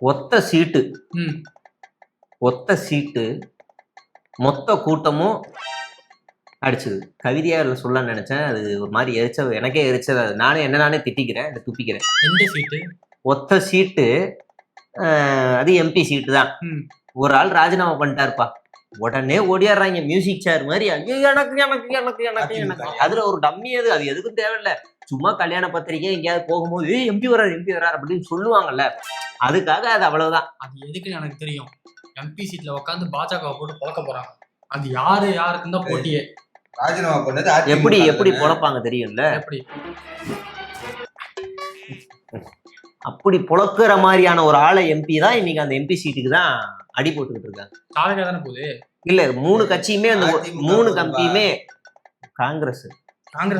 ஒத்த சீட்டு மொத்த கூட்டமும் அடிச்சது. கவிதையா சொல்ல நினைச்சேன், அது ஒரு மாதிரி எனக்கே எரிச்சல். நானே நானே திட்டிக்கிறேன், துப்பிக்கிறேன். எந்த சீட்டு? ஒத்த சீட்டு, அது எம்பி சீட்டு தான். ஒரு ஆள் ராஜினாமா பண்ணிட்டாருப்பா, உடனே ஓடியாடுறாங்க மியூசிக் சேர் மாதிரி. ஐயோ எனக்கு எனக்கு எனக்கு எனக்கு எனக்கு அதுல ஒரு டம்மி. அது எதுக்கும் தேவையில்லை. சும்மா கல்யாண பத்திரிக்கை எங்கேயாவது போகும்போது எம்பி வரார் அப்படின்னு சொல்லுவாங்கல்ல, அதுக்காக அது அவ்வளவுதான். அது எதுக்குன்னு எனக்கு தெரியும். எம்பி சீட்ல உட்காந்து பாஜக போட்டு பொழக்க போறாங்க. அது யாருக்குன்னு தான் போட்டியே. ராஜினாமா பண்ணது எப்படி பொழப்பாங்க தெரியும்ல. அப்படி பொழக்கிற மாதிரியான ஒரு ஆளை எம்பி தான் இன்னைக்கு அந்த எம்பி சீட்டுக்கு தான் அடி போட்டுக்கிட்டு இருக்காங்க. தாவேகா தானே போகுது. இல்ல, 3 கட்சியுமே அந்த 3 கம்பியுமே காங்கிரஸ்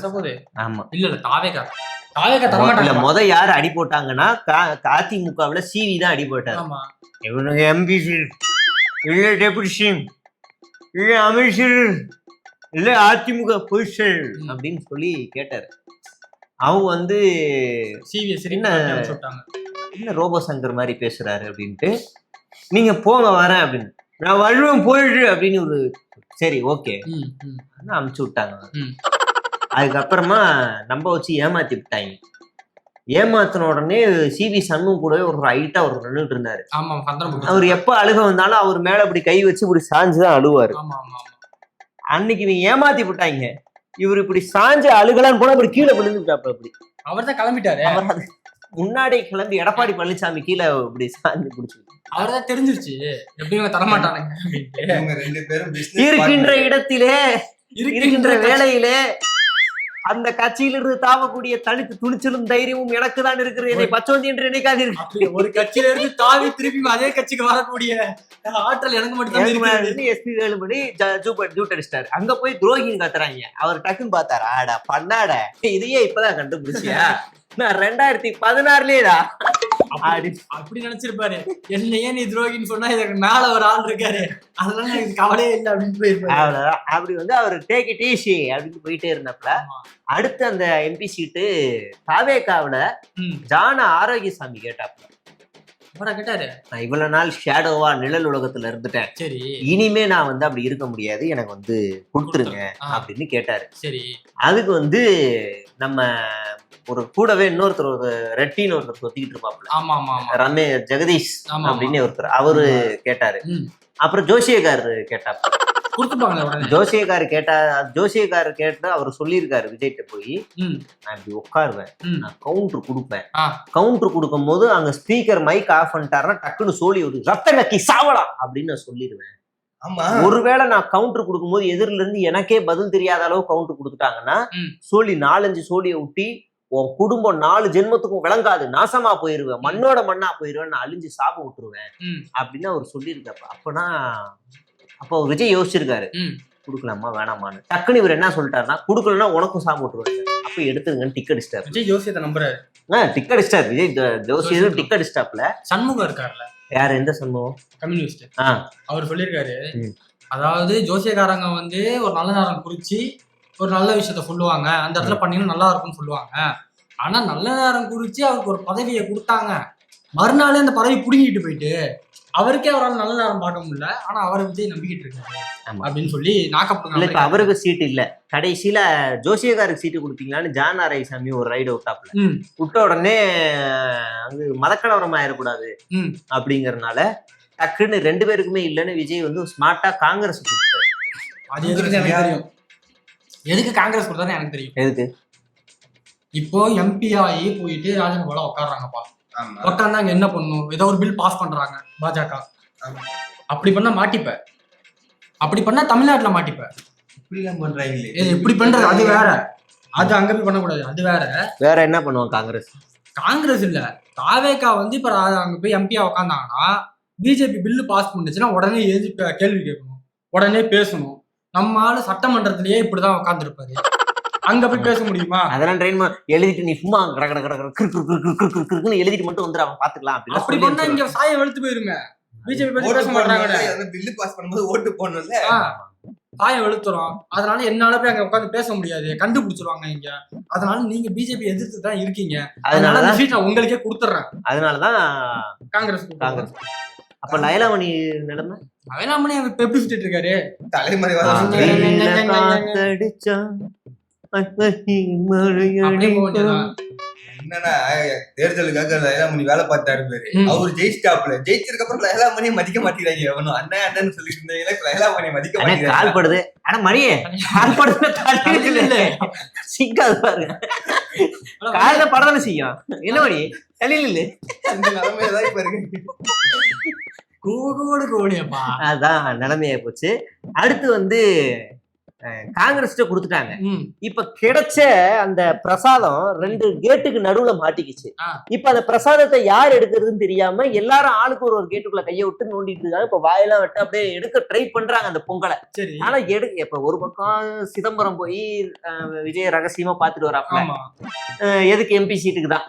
போகுது. ஆமா, இல்ல தாவேகா தரமாட்டாங்க. முத யாரு அடி போட்டாங்கன்னா அதிமுகவுல சிவி தான் அடி போட்டாரு. இவனுங்க எம்பி சீட் இல்ல, டெபுட்டி சிஎம் இல்ல, அமைச்சர் இல்ல, அதிமுக பொசிஷன் அப்படின்னு சொல்லி கேட்டாரு. அவங்க என்ன ரோபோ சங்கர் மாதிரி பேசுறாரு அப்படின்ட்டு, நீங்க போங்க வரேன் அப்படின்னு, நான் வருவேன் போயிடு அப்படின்னு ஒரு சரி ஓகே அமுச்சு விட்டாங்க. அதுக்கப்புறமா நம்ம வச்சு ஏமாத்தி விட்டாங்க. ஏமாத்தின உடனே சிவி சண்முகம் கூடவே ஒரு ஹைட்டா ஒரு நின்றுட்டு இருந்தாரு. அவர் எப்ப அழுக வந்தாலும் அவர் மேல அப்படி கை வச்சு இப்படி சாஞ்சுதான் அழுவாரு. அன்னைக்கு இவங்க ஏமாத்தி விட்டாங்க. இவர் இப்படி சாஞ்சு அழுகலான்னு போனா அப்படி கீழே விழுந்துட்டாப்ல. அப்படி அவர் தான் கிளம்பிட்டாரு. முன்னாடி கிளம்பி எடப்பாடி பழனிசாமி கீழே இப்படி சாஞ்சு பிடிச்சு அவர்தான் தெரிஞ்சிருச்சு எப்படியும் தரமாட்டானுங்க. இருக்கின்ற இடத்திலே இருக்கின்ற வேலையிலே அந்த கட்சியிலிருந்து தாவக்கூடிய தனித்து துணிச்சலும் தைரியமும் எனக்கு தான் இருக்கிறது. என்னை பச்சோந்தி என்று நினைக்காதீர்கள். ஒரு கட்சியில இருந்து தாவி திருப்பி அதே கட்சிக்கு வரக்கூடிய ஆற்றல் எனக்கு மட்டும். எஸ்பி வேலுமணி ஜூட் அடிச்சிட்டாரு. அங்க போய் துரோகின்னு கத்துறாங்க. அவர் டக்குன்னு பார்த்தாரு, ஆடா பண்ணாட இதையே இப்பதான் கண்டுபிடிச்சியா, நான் 2016 அப்படி நினைச்சிருப்பாரு. என்னையே நீ துரோகின்னு சொன்னா இதற்கு மேல ஒரு ஆள் இருக்காரு, அதெல்லாம் எனக்கு கவலையே இல்லை அப்படின்னு போயிருப்பாரு. அவ்வளவுதான். அப்படி அவர் டேக் இட் ஈஸி அப்படின்னு போயிட்டே இருந்தப்பல அடுத்து அந்த எம்பி சீட்டு தாவேகாவுல ஜான ஆரோக்கியசாமி கேட்டாப்ல. கேட்டாரு, நான் இவ்வளவு நாள் ஷேடோவா நிழல் உலகத்துல இருந்துட்டேன், சரி இனிமே நான் அப்படி இருக்க முடியாது, எனக்கு கொடுத்துருங்க அப்படின்னு கேட்டாரு. சரி, அதுக்கு நம்ம ஒரு கூடவே இன்னொருத்தர் ஒரு ரெட்டின்னு ஒருத்தர் கொத்திக்கிட்டு இருப்பாப்ல, ஜெகதீஷ் அப்படின்னு ஒருத்தர், அவரு கேட்டாரு. அப்புறம் ஜோசியக்கார் கேட்டாப்ல. ஜோசியக்காரு கேட்டா அவர் சொல்லியிருக்காரு விஜய்கிட்ட போய், நான் இப்படி உட்காருவேன், நான் கவுண்டர் கொடுப்பேன், கவுண்டர் கொடுக்கும் போது அங்க ஸ்பீக்கர் மைக் ஆஃப் பண்ணிட்டாருன்னா டக்குன்னு சொல்லி ஒரு ரத்த நக்கி சாவலாம் அப்படின்னு நான் சொல்லிடுவேன். ஒருவேளை நான் கவுண்டர் கொடுக்கும் போது எதிரில இருந்து எனக்கே பதில் தெரியாத அளவு கவுண்டர் கொடுத்துட்டாங்கன்னா சொல்லி 4-5 சோழியை ஊட்டி உன் குடும்பம் 4 ஜென்மத்துக்கும் விளங்காது, நாசமா போயிருவேன், மண்ணோட மண்ணா போயிருவேன், நான் அழிஞ்சு சாபம் விட்டுருவேன் அப்படின்னு அவர் சொல்லியிருக்கப்ப. அப்போ விஜய் யோசிச்சிருக்காரு, குடுக்கலாமா வேணாமான்னு. டக்குன்னு இவர் என்ன சொல்லிட்டாருன்னா, குடுக்கலன்னா உனக்கும் சாபம் விட்டுருவாரு, அப்ப எடுத்துங்கன்னு டிக் அடிச்சிட்டாரு. விஜய் ஜோசியத்தை நம்புறாரு. டிக் அடிச்சிட்டாரு விஜய் ஜோசியரும் டிக் அடிச்சிட்டாப்ல. சண்முகம் இருக்காருல்ல, யாரு, எந்த சண்முகம்? கம்யூனிஸ்ட். அவர் சொல்லியிருக்காரு, அதாவது ஜோசியக்காரங்க ஒரு நல்ல நேரம் குறிச்சு ஒரு நல்ல விஷயத்த சொல்லுவாங்க, அந்த இடத்துல பண்ணீங்கன்னா நல்லா இருக்கும்னு சொல்லுவாங்க. ஆனா நல்ல நேரம் குறிச்சு அவருக்கு ஒரு பதவியை கொடுத்தாங்க, மறுநாளே அந்த பதவி புடுங்கிட்டு போயிட்டு அவருக்கே அவரால் நல்ல நேரம் பார்க்க முடியல. ஆனா அவரை விஜய் நம்பிக்கிட்டு இருக்காரு அப்படின்னு சொல்லி நாக்கப்படுங்க. இப்ப அவருக்கு சீட்டு இல்ல, கடைசியில ஜோசியக்காருக்கு சீட்டு கொடுத்தீங்களான்னு ஜான் ஆரோக்கியசாமி ஒரு ரைடு விட்டாப்ல. விட்ட உடனே அங்கு மதக்கலவரம் ஆயிடக்கூடாது அப்படிங்கறதுனால டக்குன்னு 2 பேருக்குமே இல்லைன்னு விஜய் ஸ்மார்ட்டா காங்கிரஸ் கொடுத்தாரு. அது எதுக்கு எனக்கு தெரியும், எதுக்கு காங்கிரஸ் கொடுத்தாரு எனக்கு தெரியும். எதுக்கு? இப்போ எம்பி ஆகி போயிட்டு ராஜ்யசபால உட்காடுறாங்கப்பா, உட்காந்தா அங்க என்ன பண்ணும், ஏதோ ஒரு பில் பாஸ் பண்றாங்க பாஜக, அப்படி பண்ணா மாட்டிப்ப, அப்படி பண்ணா தமிழ்நாட்டுல மாட்டிப்ப. இப்படி பண்றது அது வேற, அது அங்க போய் பண்ணக்கூடாது, அது வேற. வேற என்ன பண்ணுவாங்க காங்கிரஸ் இல்ல தாவேகா இப்ப அங்க போய் எம்பியா உட்காந்தாங்கன்னா பிஜேபி பில்லு பாஸ் பண்ணுச்சுன்னா உடனே எழுதி கேள்வி கேட்கணும், உடனே பேசணும். நம்ம ஆளு சட்டமன்றத்திலேயே இப்படிதான் உட்காந்துருப்பாரு, அங்க போய் பேச முடியுமா? அதெல்லாம் ட்ரெயின் எழுதிட்டு நீ சும்மா எழுதிட்டு மட்டும் வந்துரு, அவன் பாத்துக்கலாம். அப்படி பண்ணா இங்க சாயம் வெளுத்து போயிருங்க. பிஜேபி பேச மாட்டாங்க, பில்லு பாஸ் பண்ணும்போது ஓட்டு போடணும்ல. சாயம் வெளுத்துரும். அதனால என்னால போய் அங்க உட்காந்து பேச முடியாது, கண்டுபிடிச்சிருவாங்க இங்க. அதனால நீங்க பிஜேபி எதிர்த்து தான் இருக்கீங்க, அதனால அந்த சீட் நான் உங்களுக்கே கொடுத்துறேன். அதனாலதான் காங்கிரஸ். அப்ப லயலாமணி நிலைமை, லயலாமணி இப்ப எப்படி சுத்திட்டு இருக்காரு? தலைமுறை என்னன்னா தேர்தலுக்காக லயலாமணி வேலை பார்த்தாரு பேரு. அவரு ஜெயிச்சிட்டாப்ல. ஜெயிச்சதுக்கு அப்புறம் லயலாமணியை மதிக்க மாட்டேங்கிறாங்க. எவனும் அண்ணன் அண்ணன்னு சொல்லிட்டு இருந்தீங்க, லயலாமணியை மதிக்க மாட்டேங்கிறாங்க. கால்படுது. ஆனா மணியே கால்படுது சிக்காது பாருங்க, காலையில படத்தானே செய்யும். என்ன மணி தலையில இல்ல, அந்த நிலைமையதான் இப்ப இருக்கு. கோடியப்பா, அதான் நிலைமையா போச்சு. அடுத்து காங்கிரஸ்ட கொடுத்துட்டாங்க. இப்ப கிடைச்ச அந்த பிரசாதம் 2 கேட்டுக்கு நடுவுல மாட்டிக்கிச்சு. இப்ப அந்த பிரசாதத்தை யார் எடுக்கிறதுன்னு தெரியாம எல்லாரும் ஆளுக்கு ஒரு கேட்டுக்குள்ள கையை விட்டு நோண்டிட்டு இருக்காங்க. இப்ப வாயெல்லாம் விட்டு அப்படியே எடுக்க ட்ரை பண்றாங்க அந்த பொங்கலை. ஆனா இப்ப ஒரு பக்கம் சிதம்பரம் போய் விஜய் ரகசியமா பாத்துட்டு வராப்ல. எதுக்கு எம்பி சீட்டுக்கு தான்.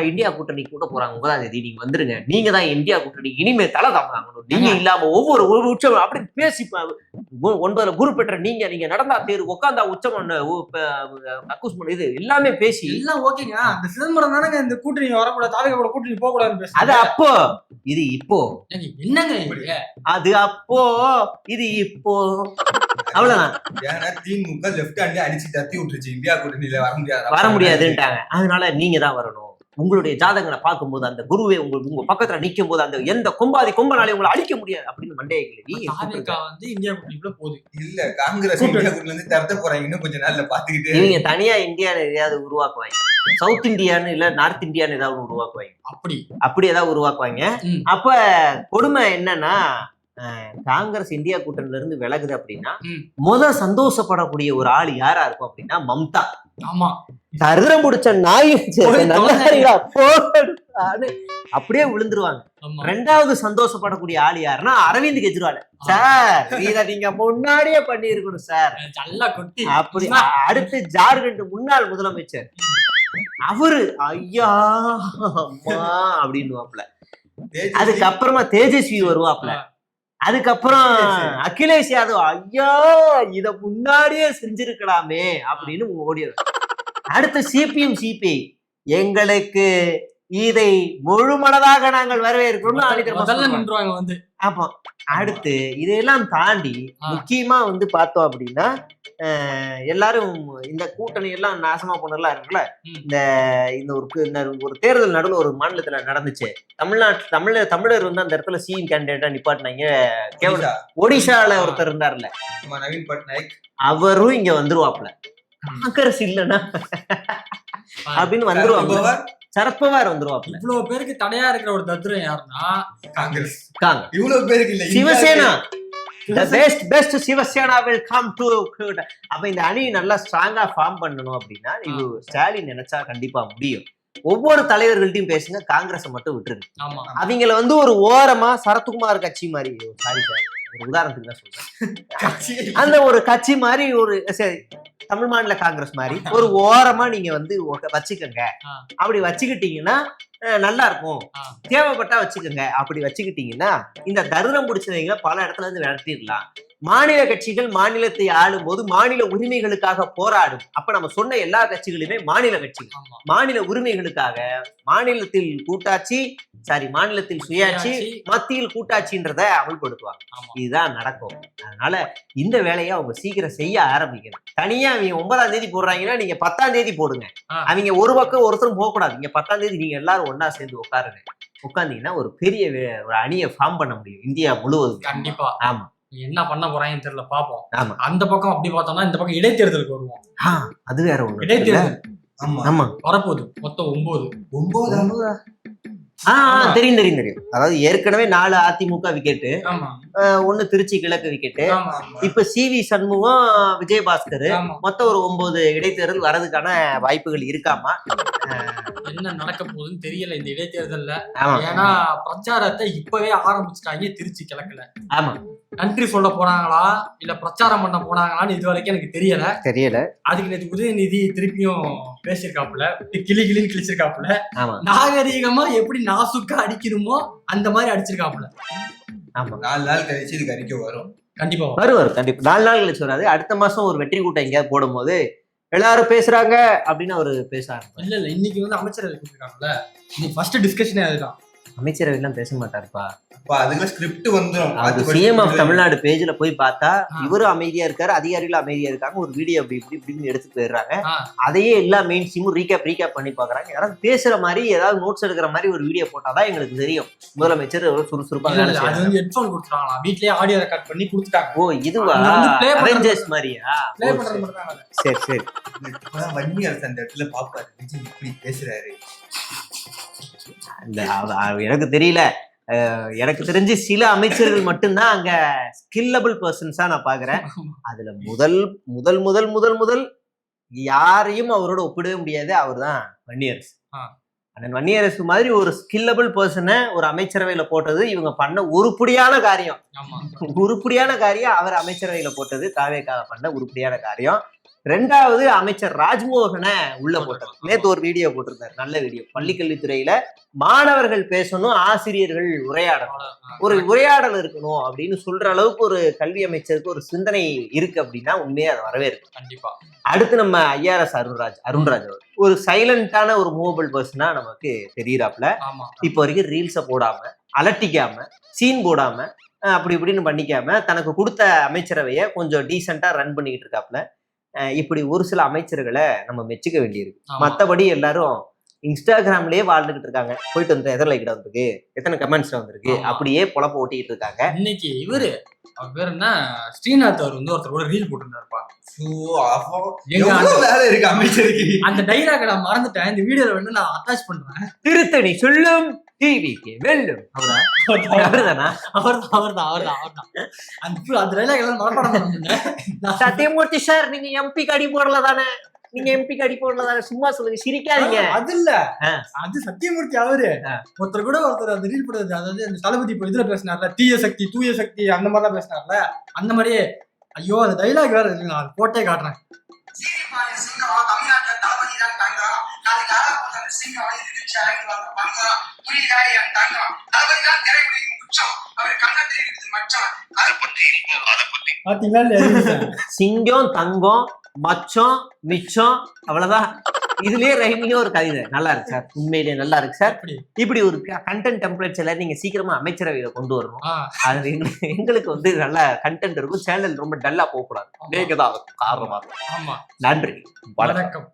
இந்தியா கூட்டணி கூட போறாங்க, 9ஆம் தேதி நீங்க வந்துருங்க, நீங்க தான் இந்தியா கூட்டணி இனிமே தலை தாங்கணும், நீங்க இல்லாம ஒவ்வொரு உற்சவம் அப்படி பேசி 9 குரு பெற்ற நீங்க நடந்தா தேர் உட்காந்தா உச்சம் அக்கூஸ் இது எல்லாமே பேசி எல்லாம் ஓகேங்க. அந்த சிதம்பரம் தானங்க இந்த கூட்டணி வரக்கூடாது, தாவேகா கூட கூட்டணி போக கூடாதுன்னு அது அப்போ இது இப்போ என்னங்க, அது அப்போ இது இப்போ அவ்வளவுதான். ஏன்னா திமுக லெஃப்ட் ஹேண்ட் அடிச்சு தத்தி விட்டுருச்சு, இந்தியா கூட்டணியில வர முடியாதுன்ட்டாங்க. அதனால நீங்க தான் வரணும். உங்களுடைய ஜாதகங்களை பார்க்கும்போது அந்த குருவே உங்க பக்கத்துல நிக்கும் போது அந்த எந்த கொம்பனாலே உங்களை அழிக்க முடியாது அப்படின்னு மண்டையை இந்தியா கூட்டணிக்குள்ள போகுது. இல்ல காங்கிரஸ் இந்தியா கூட்டணில இருந்து தரத்த போறாங்க. இன்னும் கொஞ்ச நாள்ல பாத்துக்கிட்டு நீங்க தனியா இந்தியான்னு எதையாவது உருவாக்குவாங்க, சவுத் இந்தியான்னு இல்ல நார்த் இந்தியான்னு ஏதாவது உருவாக்குவாங்க, அப்படி ஏதாவது உருவாக்குவாங்க. அப்ப கொடுமை என்னன்னா, காங்கிரஸ் இந்தியா கூட்டணில இருந்து விலகுது அப்படின்னா சந்தோஷப்படக்கூடிய ஒரு ஆள் யாரா இருக்கும் அப்படின்னா மம்தா. ஆமா, தருதம் முடிச்ச நாய் அப்படியே விழுந்துருவாங்க. 2வது சந்தோஷப்படக்கூடிய ஆள் யாருன்னா அரவிந்த் கெஜ்ரிவால். சார் இத நீங்க முன்னாடியே பண்ணி இருக்கணும் சார். அப்படி அடுத்து ஜார்க்கண்ட் முன்னாள் முதலமைச்சர் அவரு ஐயா அம்மா அப்படின்னுவாப்ல. அதுக்கப்புறமா தேஜஸ்வி வருவாப்ல. அதுக்கப்புறம் அகிலேஷ் யாதவ் ஐயா இத முன்னாடியே செஞ்சிருக்கலாமே அப்படின்னு ஓடிடும். அடுத்து சிபிஎம் சிபிஐ எங்களுக்கு இதை முழுமனதாக நாங்கள் வரவேற்கிறோம். ஆமா, அடுத்து இதையெல்லாம் தாண்டி முக்கியமா பார்த்தோம் அப்படின்னா எல்லாரும் இந்த கூட்டணி எல்லாம் நாசமா போனதெல்லாம் இருக்குல்ல. இந்த ஒரு தேர்தல் நடுவில் ஒரு மாநிலத்துல நடந்துச்சு. தமிழர் அந்த இடத்துல சிஎம் கேண்டிடேட்டா நிப்பாட்டினாங்க. ஒடிஷால ஒருத்தர் இருந்தார்ல நவீன் பட்நாயக், அவரும் இங்க வந்துருவாப்ல. காங்கிரஸ் இல்லன்னா அப்படின்னு வந்துருவாங்க. சரத்பவார் வந்துருவாப்ல. இவ்வளவு பேருக்கு தடையா இருக்கிற ஒரு தத்ரம் யாருன்னா காங்கிரஸ். இவ்வளவு பேருக்கு இல்ல, Shiv Sena. Best Shiv Sena will come to. அப்ப இந்த அணி நல்லா ஸ்ட்ராங்கா ஃபார்ம் பண்ணணும் அப்படின்னா இது ஸ்டாலின் நினைச்சா கண்டிப்பா முடியும். ஒவ்வொரு தலைவர்கள்ட்டையும் பேசுங்க, காங்கிரஸை மட்டும் விட்டுருங்க. அவங்கள ஒரு ஓரமா சரத்குமார் கட்சி மாதிரி, சாரி சார் ஒரு உதாரணத்துக்கு தான் சொல்றேன், அந்த ஒரு கட்சி மாதிரி ஒரு தமிழ் மாநில காங்கிரஸ் மாதிரி ஒரு ஓரமா நீங்க வச்சுக்கோங்க. அப்படி வச்சுக்கிட்டீங்கன்னா நல்லா இருக்கும். தேவைப்பட்டா வச்சுக்கோங்க. அப்படி வச்சுக்கிட்டீங்கன்னா இந்த தருதம் பிடிச்சவங்களை பல இடத்துல இருந்து விரட்டிடலாம். மாநில கட்சிகள் மாநிலத்தை ஆளும் போது மாநில உரிமைகளுக்காக போராடும். அப்ப நம்ம சொன்ன எல்லா கட்சிகளுமே மாநில கட்சிகள். மாநில உரிமைகளுக்காக மாநிலத்தில் கூட்டாட்சி, மாநிலத்தில் சுயாட்சி, மத்தியில் கூட்டாட்சின்றத அமல்படுத்துவாங்க. இதுதான் நடக்கும். அதனால இந்த வேலையை அவங்க சீக்கிரம் செய்ய ஆரம்பிக்கணும். தனியா அவங்க 9ஆம் தேதி போடுறாங்கன்னா நீங்க 10ஆம் தேதி போடுங்க. அவங்க ஒரு பக்கம் ஒருத்தரும் போக கூடாது. நீங்க 10ஆம் தேதி நீங்க எல்லாரும் ஒன்னா சேர்ந்து உட்கார்ந்தீங்கன்னா ஒரு பெரிய ஒரு அணியை ஃபார்ம் பண்ண முடியும் இந்தியா முழுவதும். கண்டிப்பா. ஆமா, என்ன பண்ண போறாங்கன்னு தெரியல, பாப்போம். ஆமா, அந்த பக்கம் அப்படி பார்த்தோம்னா இந்த பக்கம் இடைத்தேர்தலுக்கு வருவோம். அது வேற ஒண்ணு. இடைத்தேர்தல் ஆமா வரப்போகுது. மொத்தம் 9 தெரியும். அதாவது ஏற்கனவே 4 அதிமுக விக்கெட்டு, 1 திருச்சி கிழக்கு விக்கெட்டு, இப்ப சிவி சண்முகம், விஜயபாஸ்கர், மொத்தம் ஒரு 9 இடைத்தேர்தல் வரதுக்கான வாய்ப்புகள் இருக்காமா. என்ன நடக்க போகுதுன்னு தெரியல இந்த இடைத்தேர்தல்ல. ஏன்னா பிரச்சாரத்தை இப்பவே ஆரம்பிச்சுட்டாங்க திருச்சி கிழக்குல. ஆமா, நன்றி சொல்ல போனாங்களா இல்ல பிரச்சாரம் பண்ண போனாங்களான்னு இது வரைக்கும் எனக்கு தெரியல. அதுக்கு நேற்று உதயநிதி திருப்பியும் பேசியிருக்காப்புல, கிளின்னு கிழிச்சிருக்காப்புல. நாகரீகமா எப்படி நாசுக்கா அடிக்கணுமோ அந்த மாதிரி அடிச்சிருக்காப்புல. ஆமா, 4 நாள் கழிச்சு இதுக்கு அறிக்கை வரும். கண்டிப்பா வருவார். கண்டிப்பா 4 நாள் கழிச்சு வராது. அடுத்த மாசம் ஒரு வெற்றி கூட்டம் எங்கேயாவது போடும் போது எல்லாரும் பேசுறாங்க அப்படின்னு அவரு பேச ஆரம்பிப்பாரு. இல்ல இன்னைக்கு வந்து அமைச்சரவை கொடுத்துருக்காங்கல்ல, இன்னைக்கு ஃபர்ஸ்ட் டிஸ்கஷனே அதுதான். அமைச்சரவை எல்லாம் பேச மாட்டாருப்பா. அதுக்கு ஸ்கிரிப்ட் வந்துரும். அது சிஎம் ஆஃப் தமிழ்நாடு பேஜ்ல போய் பார்த்தா இவரும் அமைதியா இருக்காரு, அதிகாரிகளும் அமைதியா இருக்காங்க. ஒரு வீடியோ அப்படி இப்படின்னு எடுத்து போயிடுறாங்க. அதையே எல்லா மெயின் சிமும் ரீகேப் பண்ணி பாக்குறாங்க. யாராவது பேசுற மாதிரி ஏதாவது நோட்ஸ் எடுக்கிற மாதிரி ஒரு வீடியோ போட்டாதான் எங்களுக்கு தெரியும் முதலமைச்சர் சுறுசுறுப்பா வேலை செய்யறாங்க. அது வந்து ஹெட்போன் கொடுத்துட்டாங்களா, வீட்லயே ஆடியோ ரெக்கார்ட் பண்ணி கொடுத்துட்டாங்க. ஓ இதுவா அவெஞ்சர்ஸ் மாதிரியா? சரி சரி. வன்னியரசு அந்த இடத்துல பாப்பாரு விஜய் இப்படி பேசுறாரு. எனக்கு தெரியல. எனக்கு தெரிஞ்சு சில அமைச்சர்கள் மட்டும்தான் அங்க ஸ்கில்லபிள் பர்சன்ஸா நான் பாக்குறேன். அதுல முதல் முதல் முதல் முதல் முதல் யாரையும் அவரோட ஒப்பிடவே முடியாது. அவர் தான் வன்னியரசு. அண்ணன் வன்னியரசு மாதிரி ஒரு ஸ்கில்லபிள் பர்சனை ஒரு அமைச்சரவையில போட்டது இவங்க பண்ண உருப்படியான காரியம். அவர் அமைச்சரவையில போட்டது தாவேக்காக பண்ண உருப்படியான காரியம். 2வது அமைச்சர் ராஜ்மோகனை உள்ள போட்டார். நேத்து ஒரு வீடியோ போட்டிருந்தாரு, நல்ல வீடியோ. பள்ளிக்கல்வித்துறையில மாணவர்கள் பேசணும், ஆசிரியர்கள் உரையாடணும், ஒரு உரையாடல் இருக்கணும் அப்படின்னு சொல்ற அளவுக்கு ஒரு கல்வி அமைச்சருக்கு ஒரு சிந்தனை இருக்கு அப்படின்னா உண்மையே அது வரவே இருக்கு. கண்டிப்பா. அடுத்து நம்ம ஐஆர்எஸ் அருண்ராஜ் அவர் ஒரு சைலண்டான ஒரு மூவபிள் பர்சனா நமக்கு தெரியறாப்ல. இப்போ வரைக்கும் ரீல்ஸை போடாம, அலட்டிக்காம, சீன் போடாம, அப்படி இப்படின்னு பண்ணிக்காம தனக்கு கொடுத்த அமைச்சரவையை கொஞ்சம் டீசெண்டா ரன் பண்ணிக்கிட்டு இருக்காப்ல. இப்படி ஒரு சில அமைச்சர்களை நம்ம மெச்சுக்க வேண்டியிருக்கு. மற்றபடி எல்லாரும் இன்ஸ்டாகிராம்லயே வாழ்ந்துகிட்டு இருக்காங்க. போயிட்டு வந்து எத்தனை லைக் வந்திருக்கு, எத்தனை கமெண்ட்ஸ் வந்திருக்கு, அப்படியே பொழப்ப ஓட்டிட்டு இருக்காங்க. இன்னைக்கு இவரு அவர் பேர் என்ன, ஸ்ரீநாத் அவர் வந்து ஒருத்தர் கூட ரீல் போட்டுருந்தாருப்பா. அந்த டைலாக் நான் மறந்துட்டேன். இந்த வீடியோல வந்து நான் அட்டாச் பண்றேன். திருத்தணி சொல்லும் டிவிக்கு வெல்லும். சத்தியமூர்த்தி சார், நீங்க எம்பி அடி போடல தானே? சும்மா சொல்லுங்க, சிரிக்காதீங்க. அது இல்ல, அது சத்தியமூர்த்தி அவரு. ஒருத்தர் கூட அந்த ரீல் போடுறது, அதாவது அந்த தளபதி இப்போ இதுல பேசினார்ல, தீய சக்தி தூய சக்தி அந்த மாதிரிலாம் பேசினார்ல, அந்த மாதிரியே. ஐயோ அந்த டைலாக் வேற இருக்கு, நான் போட்டே காட்டுறேன். சிங்கம் தங்கம் மச்சம் மிச்சம் அவ்வளவுதான். இதுலயே ரைமிங்கா ஒரு கவிதை நல்லா இருக்கு சார், உண்மையிலேயே நல்லா இருக்கு சார். இப்படி ஒரு கண்டென்ட் டெம்ப்ளேட்ஸ் எல்லாம் நீங்க சீக்கிரமா அமைச்சரவையில கொண்டு வரணும். அது எங்களுக்கு வந்து நல்ல கண்டென்ட் இருக்கும். சேனல் ரொம்ப டல்லா போக கூடாது. காரணமா. நன்றி, வணக்கம்.